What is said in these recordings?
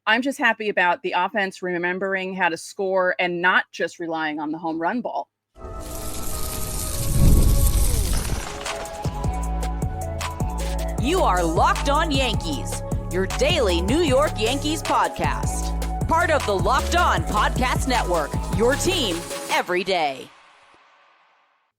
I'm just happy about the offense remembering how to score and not just relying on the home run ball. You are Locked On Yankees, your daily New York Yankees podcast. Part of the Locked On Podcast Network, your team every day.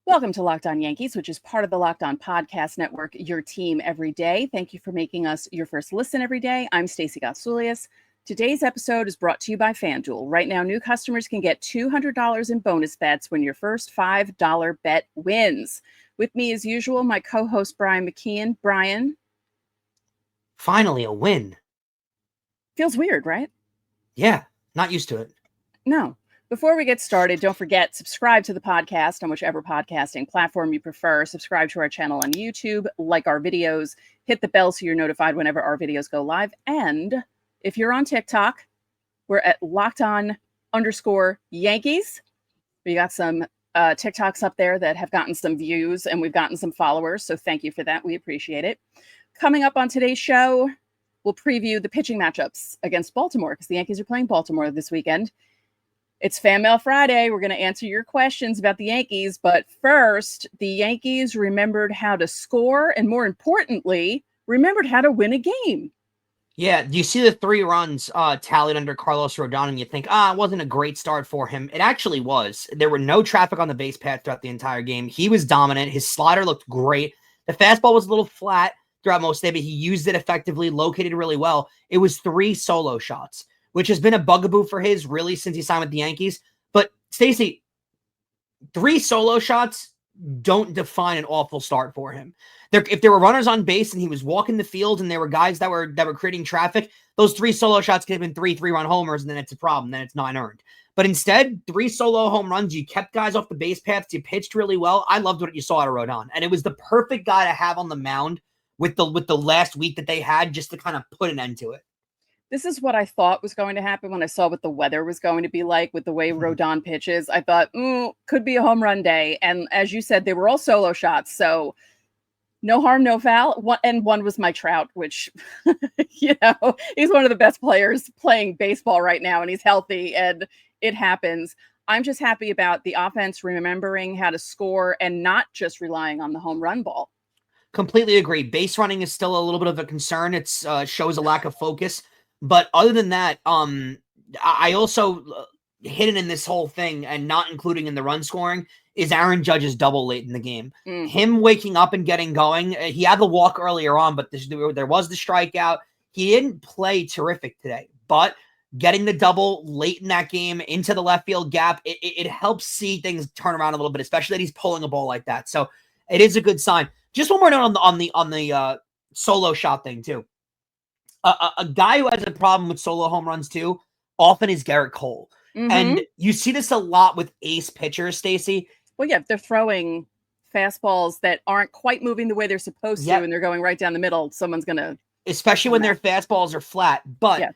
Welcome to Locked On Yankees, which is part of the Locked On Podcast Network, your team every day. Thank you for making us your first listen every day. I'm Stacey Gotsulias. Today's episode is brought to you by FanDuel. Right now, new customers can get $200 in bonus bets when your first $5 bet wins. With me, as usual, my co-host, Brian McKeon. Brian. Finally, a win. Feels weird, right? Yeah, not used to it. No. Before we get started, don't forget, subscribe to the podcast on whichever podcasting platform you prefer. Subscribe to our channel on YouTube, like our videos, hit the bell so you're notified whenever our videos go live. And if you're on TikTok, we're at LockedOn_Yankees. We got some TikToks up there that have gotten some views and we've gotten some followers. So thank you for that. We appreciate it. Coming up on today's show, we'll preview the pitching matchups against Baltimore because the Yankees are playing Baltimore this weekend. It's Fan Mail Friday. We're going to answer your questions about the Yankees. But first, the Yankees remembered how to score and, more importantly, remembered how to win a game. Yeah, you see the 3 runs tallied under Carlos Rodón, and you think, it wasn't a great start for him. It actually was. There were no traffic on the base path throughout the entire game. He was dominant. His slider looked great. The fastball was a little flat throughout most of it, but he used it effectively, located really well. It was 3 solo shots, which has been a bugaboo for his really since he signed with the Yankees. But Stacey, 3 solo shots don't define an awful start for him. If there were runners on base and he was walking the field and there were guys that were creating traffic, those 3 solo shots could have been 3 3-run homers, and then it's a problem. Then it's 9 earned. But instead, 3 solo home runs. You kept guys off the base paths. You pitched really well. I loved what you saw out of Rodón, and it was the perfect guy to have on the mound with the last week that they had, just to kind of put an end to it. This is what I thought was going to happen when I saw what the weather was going to be like with the way Rodón pitches. I thought, could be a home run day. And as you said, they were all solo shots. So no harm, no foul. One was my Trout, which, he's one of the best players playing baseball right now, and he's healthy, and it happens. I'm just happy about the offense remembering how to score and not just relying on the home run ball. Completely agree. Base running is still a little bit of a concern. It shows a lack of focus. But other than that, I also hidden in this whole thing and not including in the run scoring is Aaron Judge's double late in the game. Him waking up and getting going. He had the walk earlier on, but there was the strikeout. He didn't play terrific today, but getting the double late in that game into the left field gap, it helps see things turn around a little bit, especially that he's pulling a ball like that. So it is a good sign. Just one more note on the solo shot thing too. A guy who has a problem with solo home runs too often is Garrett Cole. Mm-hmm. And you see this a lot with ace pitchers, Stacey. Well, yeah, they're throwing fastballs that aren't quite moving the way they're supposed to, and they're going right down the middle. Someone's going to... Especially when their fastballs are flat. But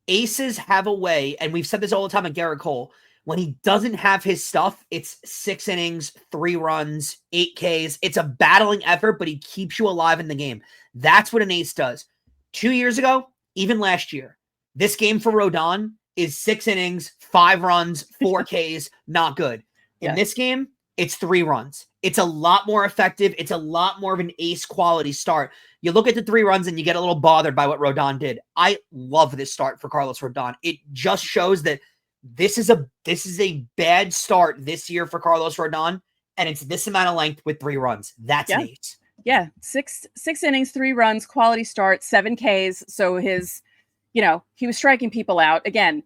aces have a way, and we've said this all the time at Garrett Cole, when he doesn't have his stuff, it's 6 innings, 3 runs, 8 Ks. It's a battling effort, but he keeps you alive in the game. That's what an ace does. 2 years ago, even last year, this game for Rodón is 6 innings, 5 runs, 4 Ks, not good. In this game, it's 3 runs. It's a lot more effective. It's a lot more of an ace quality start. You look at the 3 runs and you get a little bothered by what Rodón did. I love this start for Carlos Rodón. It just shows that this is a bad start this year for Carlos Rodón, and it's this amount of length with 3 runs. That's an ace. Yeah, six innings, 3 runs, quality start, 7 Ks. So his, he was striking people out. Again,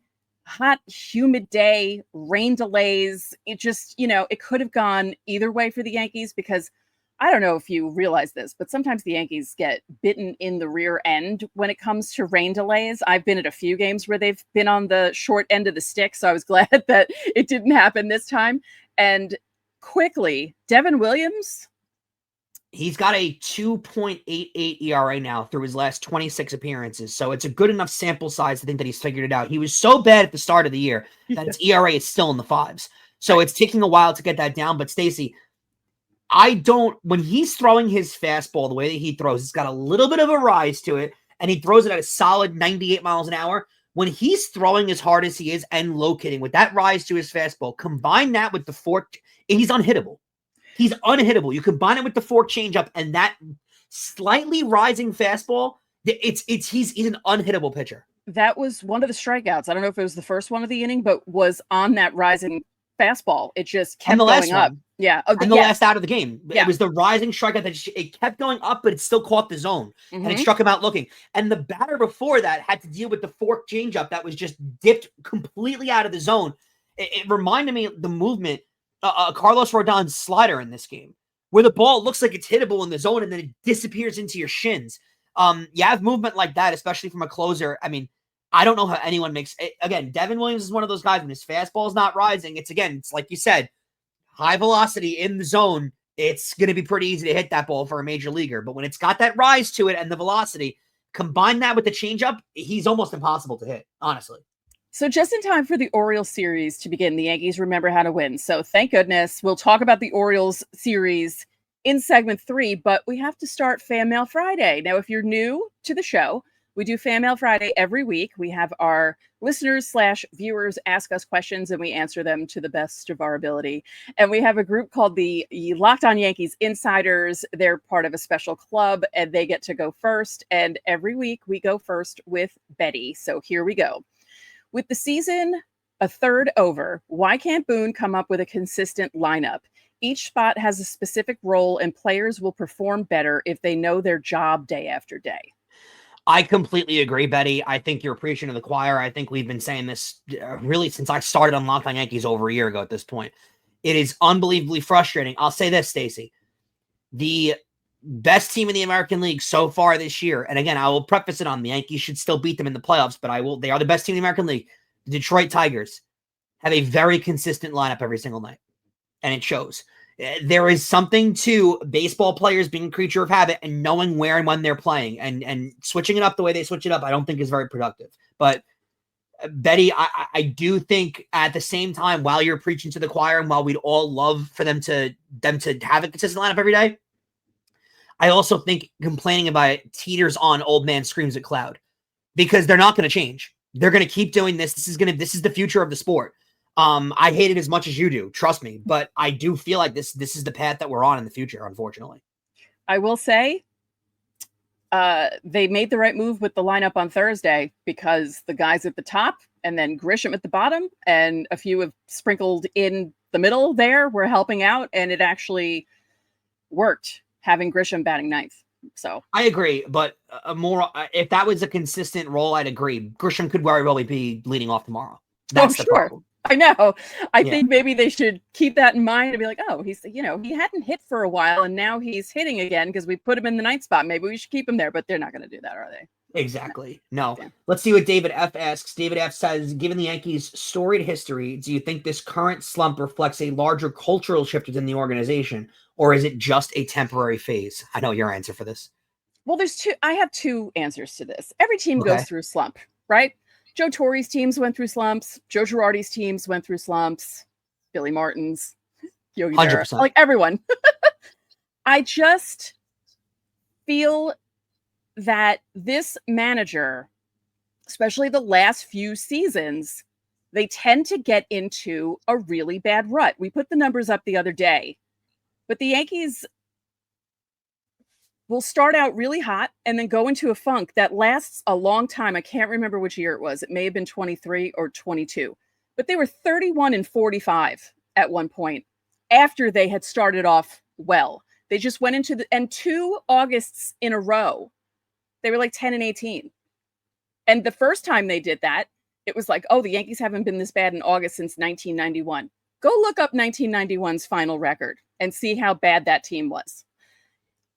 hot, humid day, rain delays. It just, it could have gone either way for the Yankees because I don't know if you realize this, but sometimes the Yankees get bitten in the rear end when it comes to rain delays. I've been at a few games where they've been on the short end of the stick, so I was glad that it didn't happen this time. And quickly, Devin Williams. He's got a 2.88 ERA now through his last 26 appearances. So it's a good enough sample size to think that he's figured it out. He was so bad at the start of the year that his ERA is still in the 5s. So it's taking a while to get that down. But Stacey, when he's throwing his fastball the way that he throws, it's got a little bit of a rise to it, and he throws it at a solid 98 miles an hour. when he's throwing as hard as he is and locating with that rise to his fastball, combine that with the fork, he's unhittable. He's unhittable. You combine it with the fork changeup and that slightly rising fastball, he's an unhittable pitcher. That was one of the strikeouts. I don't know if it was the first one of the inning, but was on that rising fastball. It just kept going up. Yeah. Oh, and the last out of the game. Yeah. It was the rising strikeout that it kept going up, but it still caught the zone. And it struck him out looking. And the batter before that had to deal with the fork changeup that was just dipped completely out of the zone. It reminded me of the movement, Carlos Rodon's slider in this game, where the ball looks like it's hittable in the zone and then it disappears into your shins. You have movement like that, especially from a closer. I mean, I don't know how anyone makes it. Again, Devin Williams is one of those guys when his fastball is not rising. It's like you said, high velocity in the zone. It's going to be pretty easy to hit that ball for a major leaguer. But when it's got that rise to it and the velocity, combine that with the changeup, he's almost impossible to hit, honestly. So just in time for the Orioles series to begin, the Yankees remember how to win. So thank goodness. We'll talk about the Orioles series in segment 3, but we have to start Fan Mail Friday. Now, if you're new to the show, we do Fan Mail Friday every week. We have our listeners/viewers ask us questions and we answer them to the best of our ability. And we have a group called the Locked On Yankees Insiders. They're part of a special club and they get to go first. And every week we go first with Betty. So here we go. With the season a third over, why can't Boone come up with a consistent lineup? Each spot has a specific role and players will perform better if they know their job day after day. I completely agree, Betty. I think you're preaching to the choir. I think we've been saying this really since I started on Locked On Yankees over a year ago at this point. It is unbelievably frustrating. I'll say this, Stacey. The best team in the American League so far this year, and again, I will preface it on the Yankees should still beat them in the playoffs, but they are the best team in the American League. The Detroit Tigers have a very consistent lineup every single night, and it shows. There is something to baseball players being a creature of habit and knowing where and when they're playing and switching it up the way they switch it up. I don't think is very productive. But Betty, I do think at the same time, while you're preaching to the choir and while we'd all love for them to have a consistent lineup every day, I also think complaining about it teeters on old man screams at cloud because they're not going to change. They're going to keep doing this. This is the future of the sport. I hate it as much as you do, trust me, but I do feel like this is the path that we're on in the future, unfortunately. I will say they made the right move with the lineup on Thursday because the guys at the top and then Grisham at the bottom and a few have sprinkled in the middle there were helping out, and it actually worked having Grisham batting ninth. So I agree, but if that was a consistent role, I'd agree. Grisham could very well be leading off tomorrow. That's the problem. I know. I think maybe they should keep that in mind and be like, oh, he hadn't hit for a while and now he's hitting again because we put him in the ninth spot. Maybe we should keep him there, but they're not going to do that, are they? Exactly. No. Yeah. Let's see what David F asks. David F says, given the Yankees' storied history, do you think this current slump reflects a larger cultural shift within the organization, or is it just a temporary phase? I know your answer for this. Well, I have two answers to this. Every team goes through a slump, right? Joe Torre's teams went through slumps. Joe Girardi's teams went through slumps. Billy Martin's, Yogi Berra, like everyone. I just feel that this manager, especially the last few seasons, they tend to get into a really bad rut. We put the numbers up the other day, but the Yankees will start out really hot and then go into a funk that lasts a long time. I can't remember which year it was. It may have been 23 or 22, but they were 31-45 at one point after they had started off well. They just went into and 2 Augusts in a row, they were like 10-18. And the first time they did that, it was like, oh, the Yankees haven't been this bad in August since 1991. Go look up 1991's final record and see how bad that team was.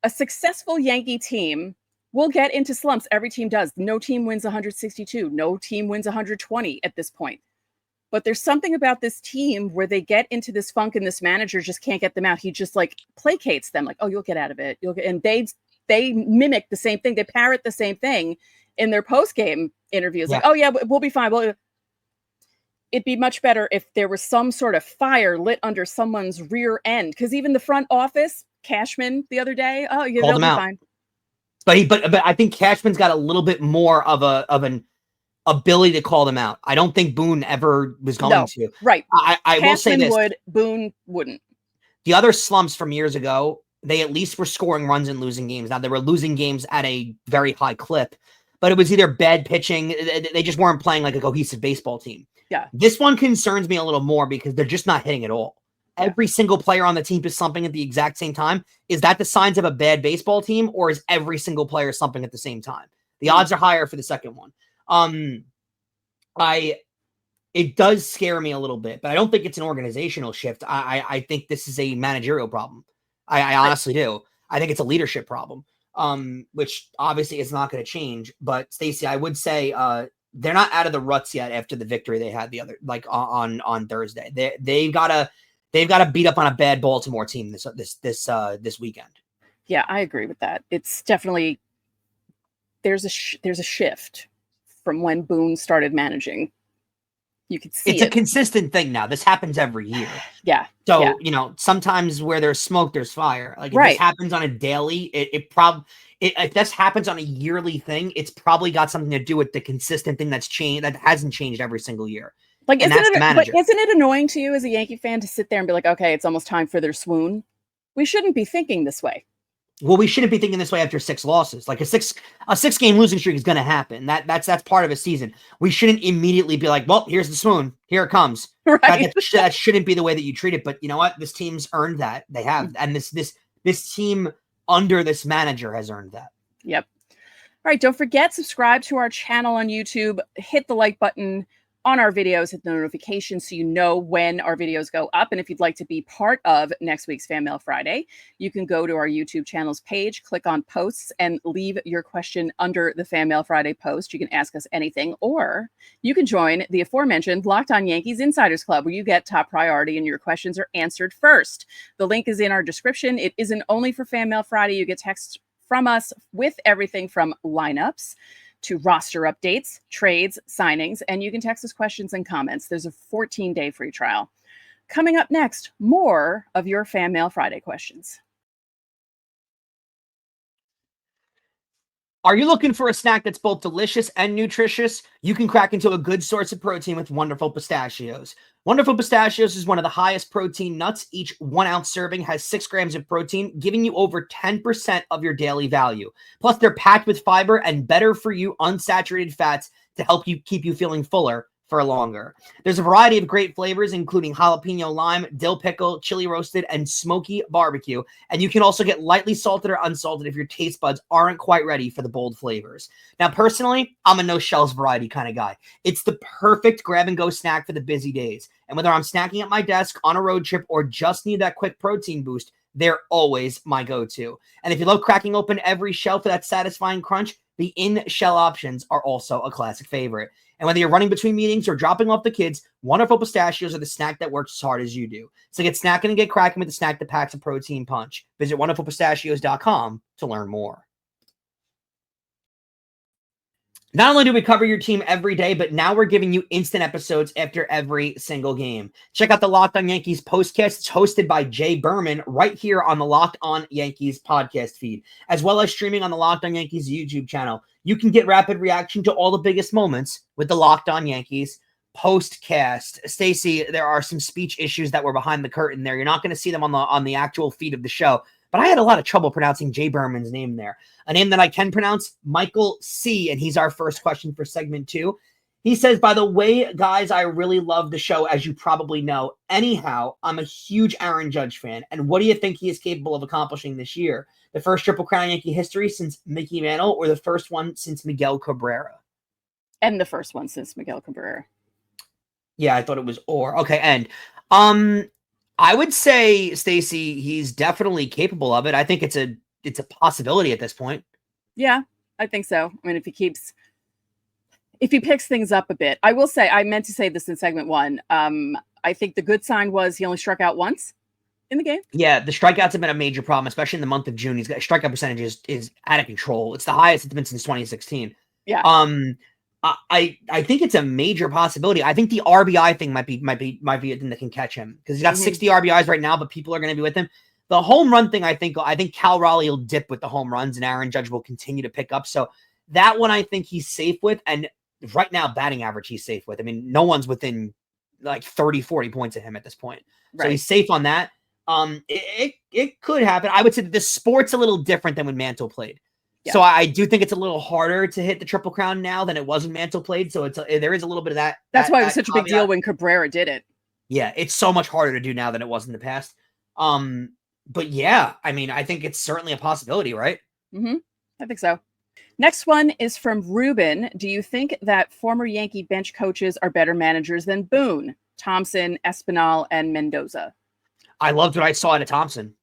A successful Yankee team will get into slumps. Every team does. No team wins 162. No team wins 120 at this point. But there's something about this team where they get into this funk and this manager just can't get them out. He just like placates them like, oh, you'll get out of it. And they mimic the same thing. They parrot the same thing in their post-game interviews. Yeah. Like, oh yeah, we'll be fine. It'd be much better if there was some sort of fire lit under someone's rear end. Because even the front office, Cashman the other day, they'll be fine. But I think Cashman's got a little bit more of an ability to call them out. I don't think Boone ever was going to. Right. I will say this. Would, Boone wouldn't. The other slumps from years ago, they at least were scoring runs and losing games. Now, they were losing games at a very high clip, but it was either bad pitching. They just weren't playing like a cohesive baseball team. Yeah. This one concerns me a little more because they're just not hitting at all. Yeah. Every single player on the team is slumping at the exact same time. Is that the signs of a bad baseball team, or is every single player slumping at the same time? The odds are higher for the second one. It does scare me a little bit, but I don't think it's an organizational shift. I think this is a managerial problem. I honestly do. I think it's a leadership problem, which obviously is not going to change. But Stacey, I would say they're not out of the ruts yet after the victory they had the other on Thursday. They've got to beat up on a bad Baltimore team this weekend. Yeah, I agree with that. It's definitely there's a shift from when Boone started managing. You could see it's a consistent thing now. This happens every year. Yeah. So, sometimes where there's smoke, there's fire. Like if this happens on a daily, if this happens on a yearly thing, it's probably got something to do with the consistent thing that's changed, that hasn't changed every single year. Like, isn't it annoying to you as a Yankee fan to sit there and be like, okay, it's almost time for their swoon? We shouldn't be thinking this way. Well, we shouldn't be thinking this way after 6 losses. Like a six game losing streak is going to happen. That's part of a season. We shouldn't immediately be like, well, here's the swoon. Here it comes. Right. That shouldn't be the way that you treat it. But you know what? This team's earned that. They have. And this team under this manager has earned that. Yep. All right. Don't forget, subscribe to our channel on YouTube. Hit the like button on our videos, hit the notification so you know when our videos go up. And if you'd like to be part of next week's Fan Mail Friday, you can go to our YouTube channel's page, click on posts, and leave your question under the Fan Mail Friday post. You can ask us anything, or you can join the aforementioned Locked On Yankees Insiders Club, where you get top priority and your questions are answered first. The link is in our description. It isn't only for Fan Mail Friday. You get text from us with everything from lineups to roster updates, trades, signings, and you can text us questions and comments. There's a 14-day free trial. Coming up next, more of your Fan Mail Friday questions. Are you looking for a snack that's both delicious and nutritious? You can crack into a good source of protein with Wonderful Pistachios. Wonderful Pistachios is one of the highest protein nuts. Each 1 ounce serving has 6 grams of protein, giving you over 10% of your daily value. Plus, they're packed with fiber and better for you unsaturated fats to help you keep you feeling fuller for longer. There's a variety of great flavors, including jalapeno lime, dill pickle, chili roasted, and smoky barbecue. And you can also get lightly salted or unsalted if your taste buds aren't quite ready for the bold flavors. Now, personally, I'm a no shells variety kind of guy. It's the perfect grab and go snack for the busy days. And whether I'm snacking at my desk, on a road trip, or just need that quick protein boost, they're always my go-to. And if you love cracking open every shell for that satisfying crunch, the in-shell options are also a classic favorite. And whether you're running between meetings or dropping off the kids, Wonderful Pistachios are the snack that works as hard as you do. So get snacking and get cracking with the snack that packs a protein punch. Visit wonderfulpistachios.com to learn more. Not only do we cover your team every day, but now we're giving you instant episodes after every single game. Check out the Locked On Yankees Postcast. It's hosted by Jay Berman right here on the Locked On Yankees podcast feed, as well as streaming on the Locked On Yankees YouTube channel. You can get rapid reaction to all the biggest moments with the Locked On Yankees Postcast. Stacey, there are some speech issues that were behind the curtain there. You're not going to see them on the actual feed of the show, but I had a lot of trouble pronouncing Jay Berman's name there. A name that I can pronounce, Michael C., and he's our first question for segment 2. He says, by the way, guys, I really love the show, as you probably know. Anyhow, I'm a huge Aaron Judge fan, and what do you think he is capable of accomplishing this year? The first Triple Crown Yankee history since Mickey Mantle, or the first one since Miguel Cabrera? And the first one since Miguel Cabrera. Yeah, I thought it was or. Okay, and I would say, Stacey, he's definitely capable of it. I think it's a possibility at this point. Yeah, I think so. I mean, if he picks things up a bit. I will say, I meant to say this in segment 1. I think the good sign was he only struck out once in the game. Yeah, the strikeouts have been a major problem, especially in the month of June. He's got strikeout percentage is out of control. It's the highest it's been since 2016. Yeah. I think it's a major possibility. I think the RBI thing might be a thing that can catch him, because he's got 60 RBIs right now, but people are going to be with him. The home run thing, I think Cal Raleigh will dip with the home runs, and Aaron Judge will continue to pick up. So that one, I think he's safe with. And right now batting average he's safe with. I mean, no one's within like 30, 40 points of him at this point. Right. So he's safe on that. It could happen. I would say that the sport's a little different than when Mantle played. Yeah. So I do think it's a little harder to hit the Triple Crown now than it was when Mantle played. So there is a little bit of that. That's why it was such a big deal when Cabrera did it. Yeah, it's so much harder to do now than it was in the past. But yeah, I mean, I think it's certainly a possibility, right? Mm-hmm. I think so. Next one is from Ruben. Do you think that former Yankee bench coaches are better managers than Boone, Thompson, Espinal, and Mendoza? I loved what I saw out of Thompson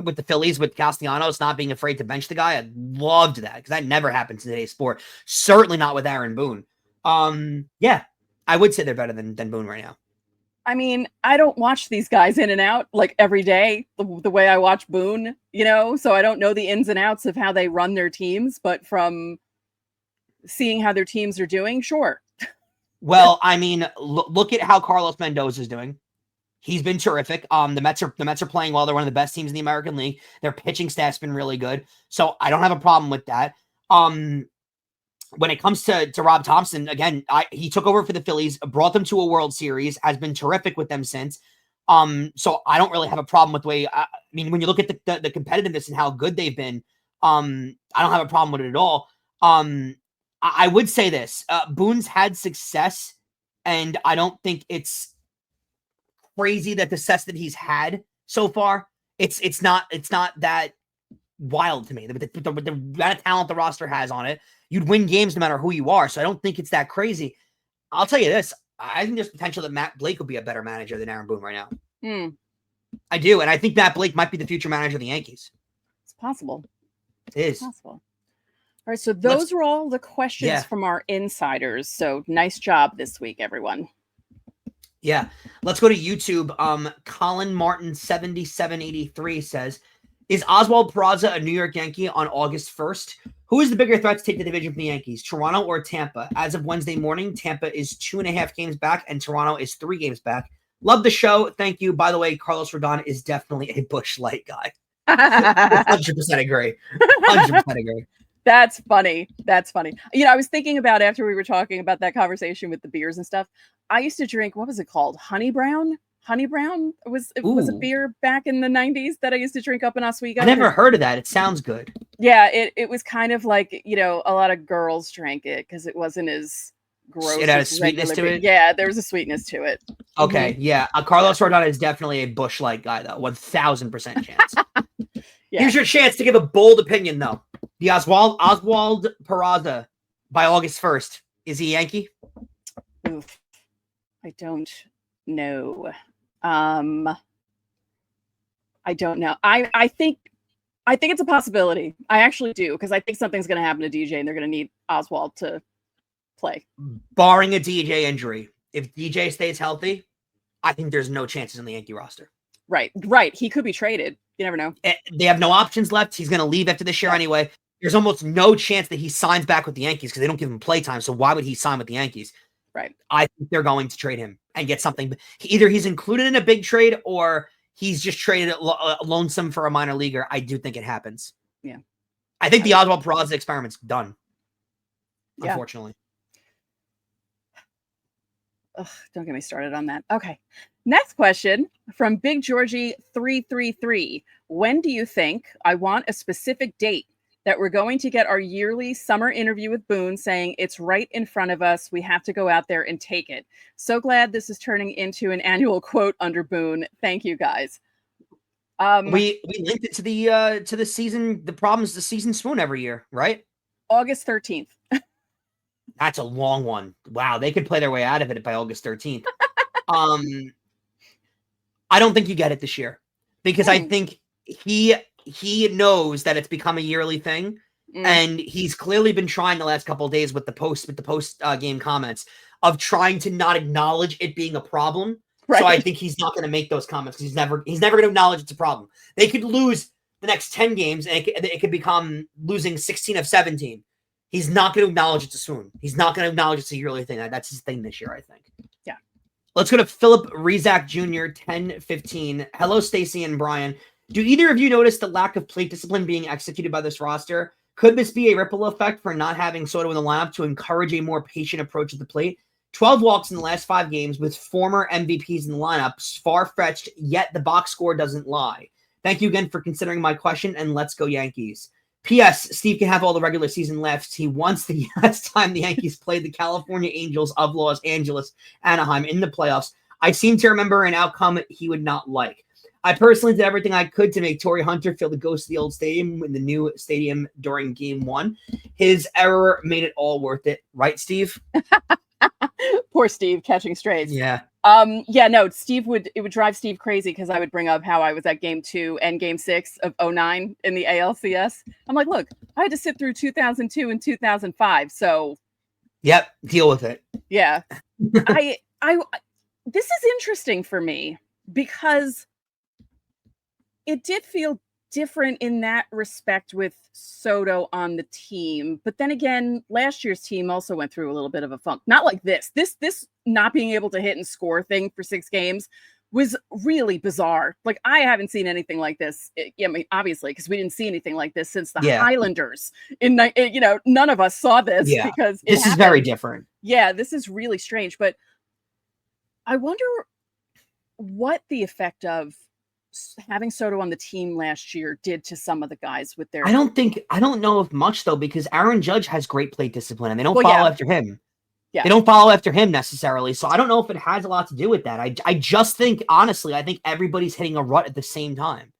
with the Phillies, with Castellanos not being afraid to bench the guy. I loved that because that never happens in today's sport. Certainly not with Aaron Boone. Yeah, I would say they're better than Boone right now. I mean, I don't watch these guys in and out like every day the way I watch Boone, so I don't know the ins and outs of how they run their teams, but from seeing how their teams are doing, sure. Well, I mean, look at how Carlos Mendoza is doing. He's been terrific. The Mets are playing well. They're one of the best teams in the American League. Their pitching staff's been really good. So I don't have a problem with that. When it comes to Rob Thompson, again, he took over for the Phillies, brought them to a World Series, has been terrific with them since. So I don't really have a problem with the way, I mean, when you look at the competitiveness and how good they've been, I don't have a problem with it at all. I would say this, Boone's had success, and I don't think it's crazy that the success that he's had so far, it's not that wild to me. The amount of talent the roster has on it, you'd win games no matter who you are. So I don't think it's that crazy. I'll tell you this. I think there's potential that Matt Blake will be a better manager than Aaron Boone right now. I do. And I think Matt Blake might be the future manager of the Yankees. It's possible. It is. It's possible. All right. So those were all the questions from our insiders. So nice job this week, everyone. Yeah. Let's go to YouTube. Colin Martin 7783 says, is Oswald Peraza a New York Yankee on August 1st? Who is the bigger threat to take the division from the Yankees, Toronto or Tampa? As of Wednesday morning, Tampa is 2.5 games back, and Toronto is 3 games back. Love the show. Thank you. By the way, Carlos Rodón is definitely a Busch Light guy. 100% agree. 100% agree. That's funny. That's funny. I was thinking about after we were talking about that conversation with the beers and stuff. I used to drink, what was it called? Honey Brown? Honey Brown was a beer back in the 90s that I used to drink up in Oswego. I never heard of that. It sounds good. Yeah, it was kind of like, a lot of girls drank it because it wasn't as gross. It had a sweetness to it? Yeah, there was a sweetness to it. Okay, yeah. Carlos Rodón is definitely a Busch Light guy, though. 1,000% chance. Yeah. Here's your chance to give a bold opinion, though. The Oswald Peraza by August 1st. Is he a Yankee? Oof. I don't know. I don't know. I think it's a possibility. I actually do, because I think something's going to happen to DJ and they're going to need Oswald to play. Barring a DJ injury, if DJ stays healthy, I think there's no chances on the Yankee roster. Right. He could be traded. You never know. They have no options left. He's going to leave after this year anyway. There's almost no chance that he signs back with the Yankees because they don't give him play time. So why would he sign with the Yankees? Right. I think they're going to trade him and get something. Either he's included in a big trade or he's just traded lonesome for a minor leaguer. I do think it happens. Yeah. I think the Oswald Peraza experiment's done. Yeah. Unfortunately. Ugh, don't get me started on that. Okay. Next question from Big Georgie 333. When do you think, I want a specific date, that we're going to get our yearly summer interview with Boone saying it's right in front of us. We have to go out there and take it. So glad this is turning into an annual quote under Boone. Thank you, guys. We linked it to the season. The problem is the season swoon every year, right? August 13th. That's a long one. Wow, they could play their way out of it by August 13th. I don't think you get it this year because I think he knows that it's become a yearly thing, and he's clearly been trying the last couple of days with the post game comments of trying to not acknowledge it being a problem. Right. So I think he's not going to make those comments because he's never going to acknowledge it's a problem. They could lose the next 10 games and it could become losing 16 of 17. He's not going to acknowledge it's a swoon. He's not going to acknowledge it's a yearly thing. That's his thing this year, I think. Yeah. Let's go to Philip Rizak Jr. 1015. Hello, Stacey and Brian. Do either of you notice the lack of plate discipline being executed by this roster? Could this be a ripple effect for not having Soto in the lineup to encourage a more patient approach at the plate? 12 walks in the last 5 games with former MVPs in the lineup. Far-fetched, yet the box score doesn't lie. Thank you again for considering my question, and let's go Yankees. P.S. Steve can have all the regular season left he wants the last time the Yankees played the California Angels of Los Angeles, Anaheim in the playoffs. I seem to remember an outcome he would not like. I personally did everything I could to make Torrey Hunter feel the ghost of the old stadium in the new stadium during Game 1. His error made it all worth it. Right, Steve? Poor Steve catching strays. Yeah. No, it would drive Steve crazy because I would bring up how I was at Game 2 and Game 6 of 2009 in the ALCS. I'm like, look, I had to sit through 2002 and 2005. So. Yep. Deal with it. Yeah. This is interesting for me because it did feel different in that respect with Soto on the team. But then again, last year's team also went through a little bit of a funk. Not like this. This not being able to hit and score thing for 6 games was really bizarre. Like, I haven't seen anything like this. I mean, obviously, because we didn't see anything like this since the Highlanders. None of us saw this because this is very different. Yeah, this is really strange. But I wonder what the effect of having Soto on the team last year did to some of the guys with their. I don't know if much though, because Aaron Judge has great plate discipline and they don't follow after him. Yeah. They don't follow after him necessarily. So I don't know if it has a lot to do with that. I just think, honestly, I think everybody's hitting a rut at the same time.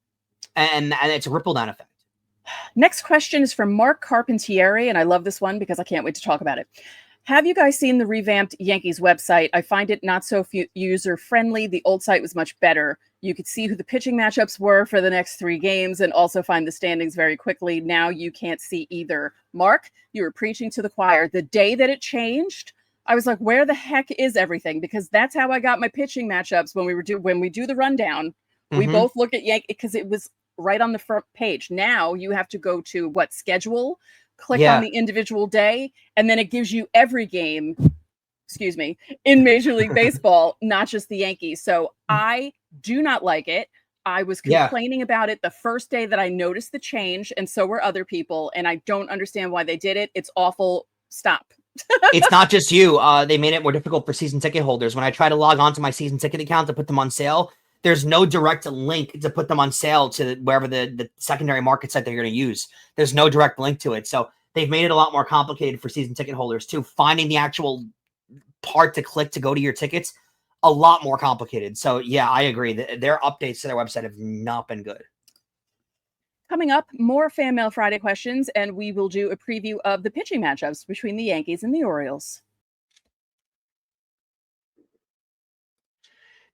And it's a ripple down effect. Next question is from Mark Carpentieri, and I love this one because I can't wait to talk about it. Have you guys seen the revamped Yankees website? I find it not so user-friendly. The old site was much better. You could see who the pitching matchups were for the next 3 games and also find the standings very quickly. Now you can't see either. Mark, you were preaching to the choir. The day that it changed, I was like, where the heck is everything? Because that's how I got my pitching matchups when we do the rundown. We both look at Yankee because it was right on the front page. Now you have to go to schedule, click on the individual day, and then it gives you every game, in Major League Baseball, not just the Yankees. So I do not like it. I was complaining about it the first day that I noticed the change, and so were other people, and I don't understand why they did it. It's awful. Stop. It's not just you. They made it more difficult for season ticket holders. When I try to log on to my season ticket account to put them on sale, there's no direct link to put them on sale to wherever the secondary market site they're going to use. There's no direct link to it. So they've made it a lot more complicated for season ticket holders too. Finding the actual part to click to go to your tickets, a lot more complicated. So yeah, I agree. Their updates to their website have not been good. Coming up, more Fan Mail Friday questions, and we will do a preview of the pitching matchups between the Yankees and the Orioles.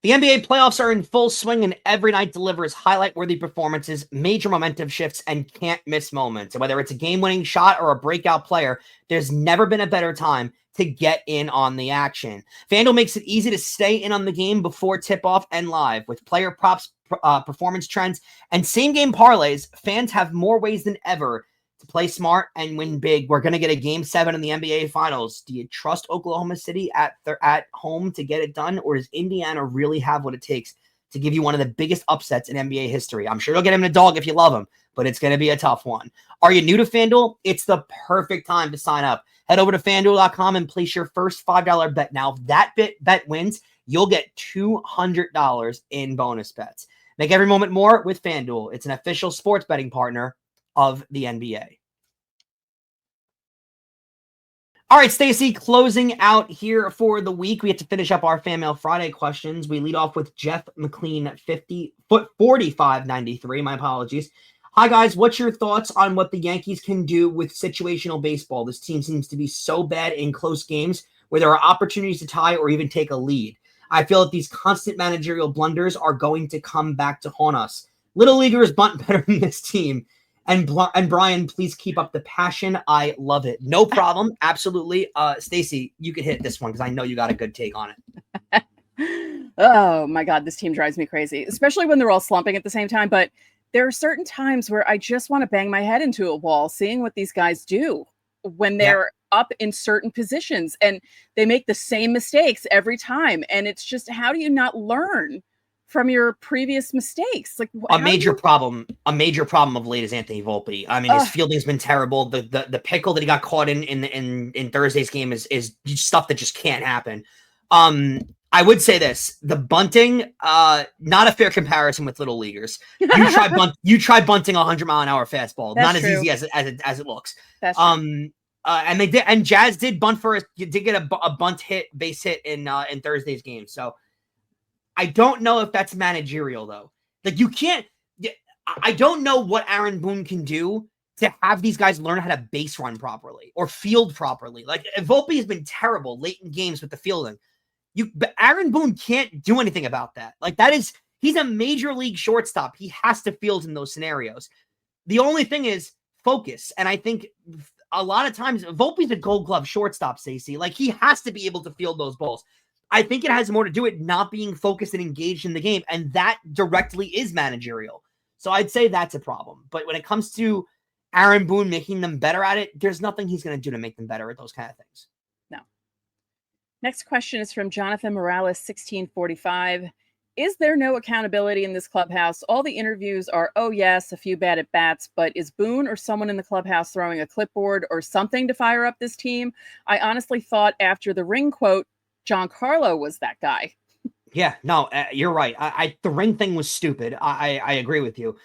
The NBA playoffs are in full swing, and every night delivers highlight-worthy performances, major momentum shifts, and can't-miss moments. And whether it's a game-winning shot or a breakout player, there's never been a better time to get in on the action. FanDuel makes it easy to stay in on the game before tip-off and live. With player props, performance trends, and same-game parlays, fans have more ways than ever to play smart and win big. We're going to get a Game 7 in the NBA Finals. Do you trust Oklahoma City at home to get it done, or does Indiana really have what it takes to give you one of the biggest upsets in NBA history? I'm sure you'll get him in a dog if you love him, but it's going to be a tough one. Are you new to FanDuel? It's the perfect time to sign up. Head over to FanDuel.com and place your first $5 bet. Now, if that bet wins, you'll get $200 in bonus bets. Make every moment more with FanDuel. It's an official sports betting partner of the NBA. All right, Stacey, closing out here for the week. We have to finish up our Fan Mail Friday questions. We lead off with Jeff McLean, 4593. My apologies. Hi, guys. What's your thoughts on what the Yankees can do with situational baseball? This team seems to be so bad in close games where there are opportunities to tie or even take a lead. I feel that these constant managerial blunders are going to come back to haunt us. Little leaguers bunt better than this team. And Brian, please keep up the passion. I love it. No problem. Absolutely. Stacey, you could hit this one because I know you got a good take on it. Oh, my God. This team drives me crazy, especially when they're all slumping at the same time. But there are certain times where I just want to bang my head into a wall seeing what these guys do when they're up in certain positions and they make the same mistakes every time. And it's just, how do you not learn from your previous mistakes. Like a major problem of late is Anthony Volpe. I mean, his fielding's been terrible. The pickle that he got caught in Thursday's game is stuff that just can't happen. I would say this: the bunting, not a fair comparison with little leaguers. You try bunting 100-mile-an-hour fastball. That's not true. as easy as it looks. That's true. And they did, and Jazz did bunt did get a bunt base hit in Thursday's game. So I don't know if that's managerial though. Like you can't. I don't know what Aaron Boone can do to have these guys learn how to base run properly or field properly. Like Volpe has been terrible late in games with the fielding. But Aaron Boone can't do anything about that. Like he's a major league shortstop. He has to field in those scenarios. The only thing is focus. And I think a lot of times Volpe's a Gold Glove shortstop, Stacey. Like he has to be able to field those balls. I think it has more to do with not being focused and engaged in the game. And that directly is managerial. So I'd say that's a problem. But when it comes to Aaron Boone making them better at it, there's nothing he's going to do to make them better at those kind of things. No. Next question is from Jonathan Morales, 1645. Is there no accountability in this clubhouse? All the interviews are, oh yes, a few bad at bats, but is Boone or someone in the clubhouse throwing a clipboard or something to fire up this team? I honestly thought after the Ring quote, Giancarlo was that guy. Yeah, no, you're right. The Ring thing was stupid. I agree with you.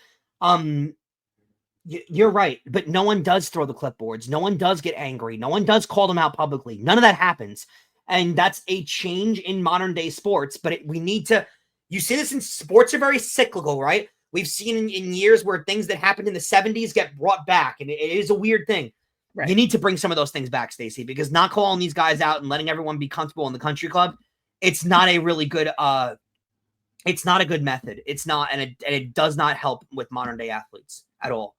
You're right, but no one does throw the clipboards. No one does get angry. No one does call them out publicly. None of that happens. And that's a change in modern day sports, but we need to, you see this in sports are very cyclical, right? We've seen in years where things that happened in the 70s get brought back, and it is a weird thing. Right. You need to bring some of those things back, Stacey, because not calling these guys out and letting everyone be comfortable in the country club, it's not a really good, it's not a good method. It's not, and it does not help with modern day athletes at all.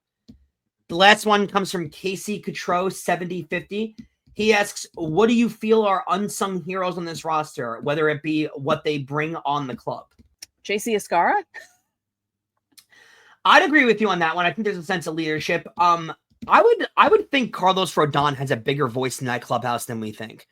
The last one comes from Casey Cotreau, 7050. He asks, what do you feel are unsung heroes on this roster, whether it be what they bring on the club? JC Escara? I'd agree with you on that one. I think there's a sense of leadership. I would think Carlos Rodón has a bigger voice in that clubhouse than we think.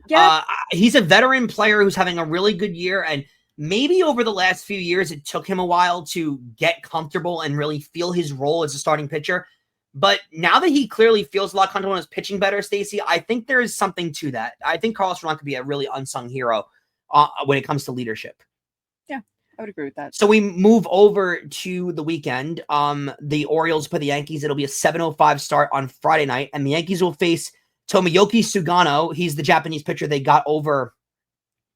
Yeah. He's a veteran player who's having a really good year, and maybe over the last few years, it took him a while to get comfortable and really feel his role as a starting pitcher. But now that he clearly feels a lot comfortable and is pitching better, Stacey, I think there is something to that. I think Carlos Rodón could be a really unsung hero when it comes to leadership. Yeah, I would agree with that. So we move over to the weekend. The Orioles play the Yankees. It'll be a 7:05 start on Friday night, and the Yankees will face Tomoyoki Sugano. He's the Japanese pitcher they got over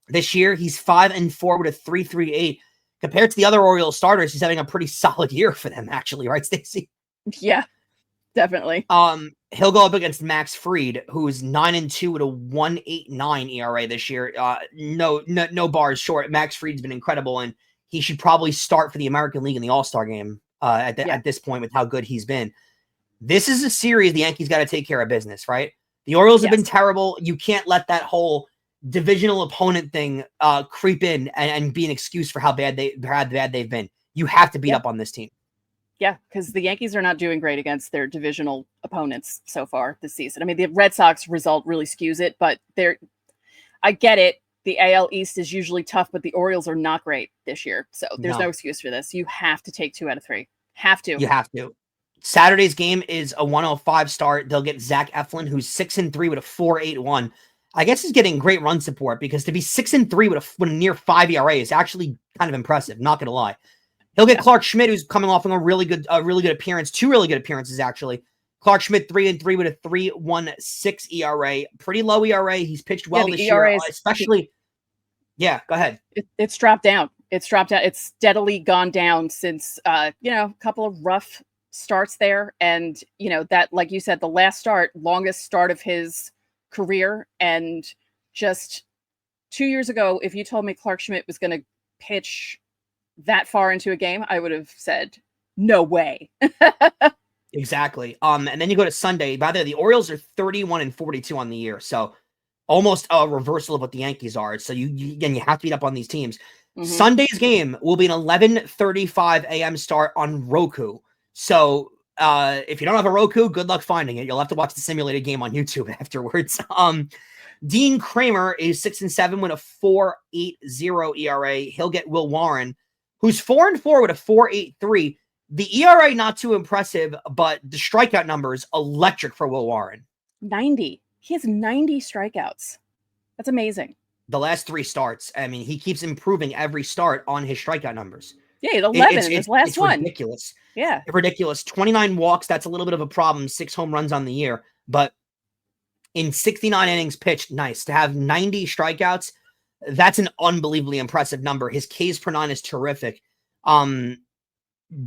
this year. He's 5-4 with a 3.38. Compared to the other Orioles starters, he's having a pretty solid year for them, actually, right, Stacey? Yeah. Definitely. He'll go up against Max Fried, who is 9-2 with a 1.89 ERA this year. No bars short. Max Fried's been incredible, and he should probably start for the American League in the All-Star game at this point with how good he's been. This is a series the Yankees got to take care of business, right? The Orioles have been terrible. You can't let that whole divisional opponent thing creep in and be an excuse for how bad they've been. You have to beat up on this team. Yeah, because the Yankees are not doing great against their divisional opponents so far this season. I mean, the Red Sox result really skews it, but I get it. The AL East is usually tough, but the Orioles are not great this year. So there's no excuse for this. You have to take 2 out of 3. Have to. You have to. Saturday's game is a 1:05 start. They'll get Zach Eflin, who's 6-3 with a 4.81. I guess he's getting great run support because to be 6-3 with a near 5 ERA is actually kind of impressive. Not going to lie. He'll get Clark Schmidt, who's coming off of a really good appearance, 2 really good appearances, actually. Clark Schmidt, 3-3 with a 3.16 ERA. Pretty low ERA. He's pitched well this year, especially. Yeah, go ahead. It's dropped down. It's steadily gone down since, a couple of rough starts there. And, that, like you said, the longest start of his career. And just 2 years ago, if you told me Clark Schmidt was going to pitch that far into a game, I would have said, no way. Exactly. And then you go to Sunday. By the way, the Orioles are 31-42 on the year. So almost a reversal of what the Yankees are. So you have to beat up on these teams. Mm-hmm. Sunday's game will be an 11:35 a.m. start on Roku. So if you don't have a Roku, good luck finding it. You'll have to watch the simulated game on YouTube afterwards. Dean Kramer is 6-7 with a 4.80 ERA. He'll get Will Warren, who's 4-4 with a 4.83. The ERA not too impressive, but the strikeout numbers electric for Will Warren. 90. He has 90 strikeouts. That's amazing. The last 3 starts. I mean, he keeps improving every start on his strikeout numbers. Yeah, he had 11 in his last one. It's ridiculous. Yeah. Ridiculous. 29 walks. That's a little bit of a problem. 6 home runs on the year. But in 69 innings pitched, nice. To have 90 strikeouts, that's an unbelievably impressive number. His Ks per 9 is terrific.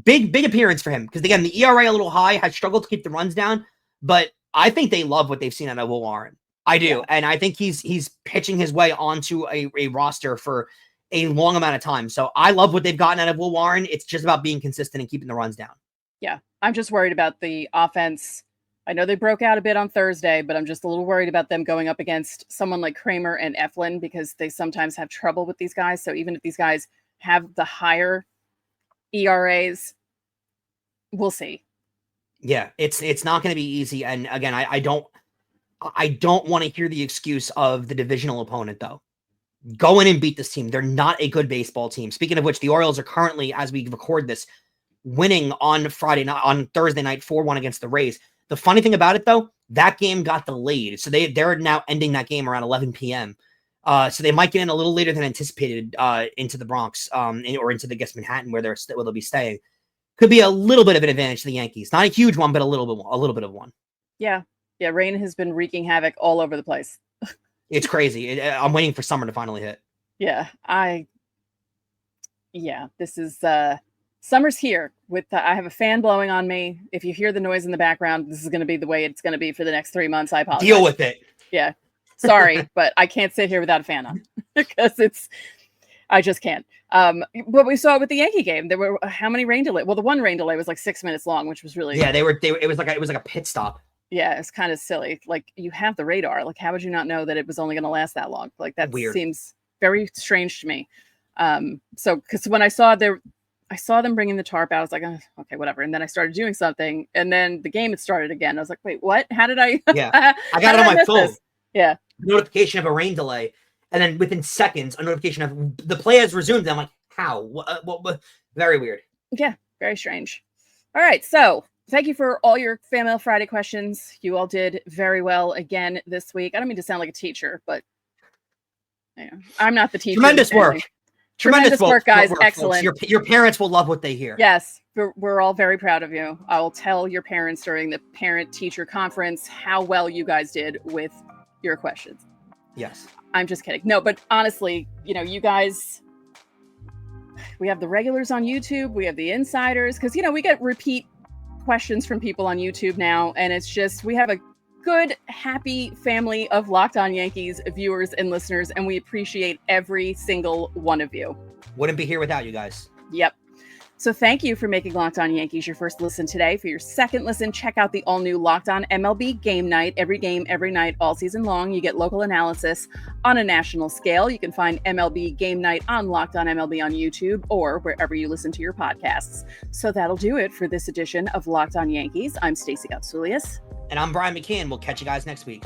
Big appearance for him. Because, again, the ERA a little high. Has struggled to keep the runs down. But I think they love what they've seen out of Will Warren. I do. Yeah. And I think he's pitching his way onto a roster for a long amount of time. So I love what they've gotten out of Will Warren. It's just about being consistent and keeping the runs down. Yeah. I'm just worried about the offense. I know they broke out a bit on Thursday, but I'm just a little worried about them going up against someone like Kramer and Eflin because they sometimes have trouble with these guys. So even if these guys have the higher ERAs, we'll see. Yeah, it's not going to be easy. And again, I don't want to hear the excuse of the divisional opponent, though. Go in and beat this team. They're not a good baseball team. Speaking of which, the Orioles are currently, as we record this, winning on Thursday night 4-1 against the Rays. The funny thing about it, though, that game got delayed. So they're now ending that game around 11 p.m. So they might get in a little later than anticipated into the Bronx or into, I guess, Manhattan where they'll be staying. Could be a little bit of an advantage to the Yankees. Not a huge one, but a little bit of one. Yeah. Yeah, rain has been wreaking havoc all over the place. It's crazy. I'm waiting for summer to finally hit. Yeah, this is summer's here. I have a fan blowing on me. If you hear the noise in the background, this is going to be the way it's going to be for the next 3 months. I apologize. Deal with it. Yeah, sorry, but I can't sit here without a fan on because I just can't. But we saw it with the Yankee game. There were how many rain delay? Well, the one rain delay was like 6 minutes long, which was really it was like a pit stop. Yeah, it's kind of silly. Like, you have the radar. Like, how would you not know that it was only going to last that long? Like, that Weird. Seems very strange to me. So, because when I saw them bringing the tarp out, I was like, oh, okay, whatever. And then I started doing something, and then the game had started again. I was like, wait, what? How did I? Yeah, I got it on my phone. This? Yeah, notification of a rain delay, and then within seconds, a notification of the play has resumed. I'm like, how? What? Very weird. Yeah, very strange. All right, so. Thank you for all your Fan Mail Friday questions. You all did very well again this week. I don't mean to sound like a teacher, but I'm not the teacher. Tremendous work. Tremendous work, guys. Excellent. Your parents will love what they hear. Yes, we're all very proud of you. I will tell your parents during the parent-teacher conference how well you guys did with your questions. Yes. I'm just kidding. No, but honestly, you guys, we have the regulars on YouTube. We have the insiders because, we get repeat questions from people on YouTube now, and it's just we have a good, happy family of Locked On Yankees viewers and listeners, and we appreciate every single one of you. Wouldn't be here without you guys. Yep. So thank you for making Locked On Yankees your first listen today. For your second listen, check out the all-new Locked On MLB Game Night. Every game, every night, all season long. You get local analysis on a national scale. You can find MLB Game Night on Locked On MLB on YouTube or wherever you listen to your podcasts. So that'll do it for this edition of Locked On Yankees. I'm Stacey Gotsulias. And I'm Brian McKeon. We'll catch you guys next week.